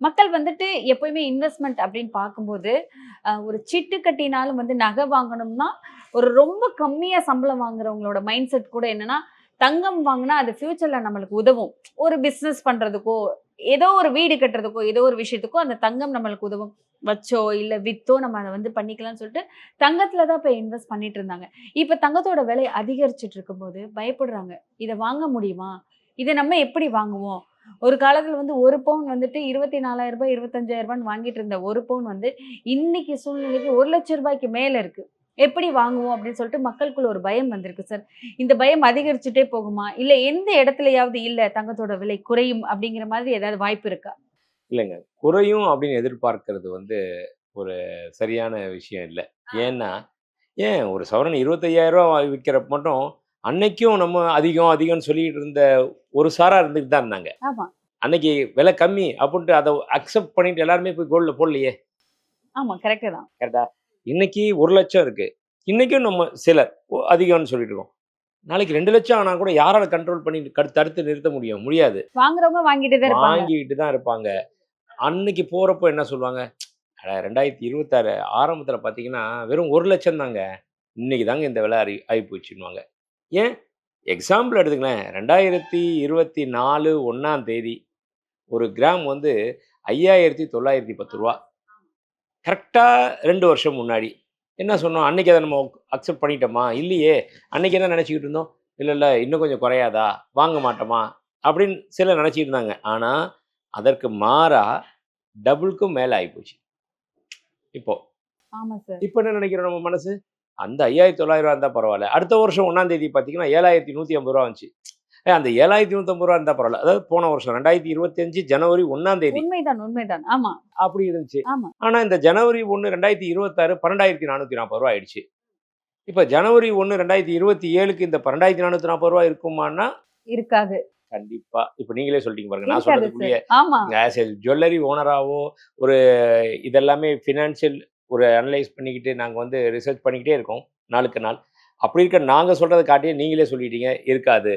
மக்கள் வந்துட்டு எப்பயுமே இன்வெஸ்ட்மெண்ட் அப்படின்னு பார்க்கும்போது, ஒரு சீட்டு கட்டினாலும் வந்து நகை வாங்கணும்னா, ஒரு ரொம்ப கம்மியா சம்பளம் வாங்குறவங்களோட மைண்ட் செட் கூட என்னன்னா, தங்கம் வாங்குனா அது ஃபியூச்சர்ல நம்மளுக்கு உதவும். ஒரு பிசினஸ் பண்றதுக்கோ, ஏதோ ஒரு வீடு கட்டுறதுக்கோ, ஏதோ ஒரு விஷயத்துக்கோ அந்த தங்கம் நம்மளுக்கு உதவும். வச்சோ, இல்ல வித்தோ நம்ம அத வந்து பண்ணிக்கலாம்னு சொல்லிட்டு, தங்கத்துல தான் போய் இன்வெஸ்ட் பண்ணிட்டு இருந்தாங்க. இப்ப தங்கத்தோட விலை அதிகரிச்சுட்டு இருக்கும்போது பயப்படுறாங்க. இத வாங்க முடியுமா? இத நம்ம எப்படி வாங்குவோம்? ஒரு காலத்துல வந்து 1 பவுன் வந்துட்டு ரூ. 24,000 ரூ. 25,000 வாங்கிட்டு இருந்த 1 பவுன் வந்து இன்னைக்கு சூழ்நிலைக்கு ரூ. 1,00,000 மேல இருக்கு. எப்படி வாங்குவோம் அப்படின்னு சொல்லிட்டு மக்களுக்குள்ள ஒரு பயம் வந்திருக்கு சார். இந்த பயம் அதிகரிச்சுட்டே போகுமா? இல்ல எந்த இடத்துலயாவது இல்ல தங்கத்தோட விலை குறையும் அப்படிங்கிற மாதிரி ஏதாவது வாய்ப்பு இருக்கா? இல்லங்க. குறையும் அப்படின்னு எதிர்பார்க்கிறது வந்து ஒரு சரியான விஷயம் இல்ல. ஏன்னா, ஏன் ஒரு சவரன் ரூ. 25,000 விக்கிறப்ப மட்டும், அன்னைக்கும் நம்ம அதிகம் அதிகம்னு சொல்லிட்டு இருந்த ஒரு சாரா இருந்துட்டு தான் இருந்தாங்க. ஆமா, அன்னைக்கு விலை கம்மி அப்புட்ன்ட்டு அத அக்செப்ட் பண்ணிட்டு எல்லாருமே போய் கோல்ட்ல போடலையே! ஆமா. கரெக்ட்டு தான். கரெக்ட்டா? இன்னைக்கு 1,00,000 இருக்கு. இன்னைக்கும் நம்ம சிலர் அதிகம்னு சொல்லிட்டு இருக்கோம். நாளைக்கு 2,00,000 ஆனா கூட யாரால கண்ட்ரோல் பண்ணி தடுத்து நிறுத்த முடியும்? முடியாது. வாங்குறவங்க வாங்கிட்டே தான் இருப்பாங்க. வாங்கிட்டு தான் இருப்பாங்க. அன்னைக்கு போறப்போ என்ன சொல்லுவாங்க? அட 2026 ஆரம்பத்தில பார்த்தீங்கன்னா, வெறும் 1,00,000 தாங்க. இன்னைக்கு தாங்க இந்த விலை ஆயிப்போச்சுன்னுவாங்க. ஏன்? எக்ஸாம்பிள் எடுத்துங்களேன். 2024 1ஆம் தேதி ஒரு கிராம் வந்து ரூ. 5,910. கரெக்ட்டா 2 வருஷம் முன்னாடி. என்ன சொன்னோம்? அன்னைக்கு அத நம்ம அக்செப்ட் பண்ணிட்டோமா? இல்லையே! அன்னைக்கு என்ன நெனச்சுக்கிட்டு இருந்தோம்? இல்ல, இல்ல இன்னும் கொஞ்சம் குறையாதா? வாங்க மாட்டோமா? அப்படின்னு சிலர் நெனச்சுக்கிட்டு இருந்தாங்க. ஆனா, அதற்கு மாறா டபுள்க்கும் மேல ஆயிப்போச்சு. இப்போ. ஆமா சார். இப்ப என்ன நெனைக்கிறோம் நம்ம மனசு? அந்த ரூ. 5,900 இருந்தா பரவால்ல. அடுத்த வருஷம் 1ஆம் தேதி பார்த்தீங்கன்னா, ரூ. 7,150 வந்துச்சு. அந்த ரூ. 7,150 இருந்தா பரவால்ல. அதாவது போன வருஷம் 2025 ஜனவரி 1ஆம் தேதி உண்மைதான், உண்மைதான். ஆமா, அப்படி இருந்துச்சு. ஆமா. ஆனா இந்த ஜனவரி 1, 2026 ரூ. 12,440 ஆயிடுச்சு. இப்ப ஜனவரி 1, 2027க்கு இந்த ரூ. 12,440 இருக்குமான்னா, இருக்காது. கண்டிப்பா. இப்ப நீங்களே சொல்ட்டீங்க பாருங்க. நான் இருக்காது சார். சொல்றதுக்குள்ளயே ஆமா. ஆஸ் எ ஜுவல்லரி ஓனராவோ, ஒரு இதெல்லாமே ஃபினான்ஷியல் ஒரு அனலைஸ் பண்ணிக்கிட்டு நாங்க வந்து ரிசர்ச் பண்ணிக்கிட்டே இருக்கோம், நாளுக்கு நாள். அப்படி இருக்க நாங்க சொல்றத காட்டியும் நீங்களே சொல்லிட்டீங்க, இருக்காது.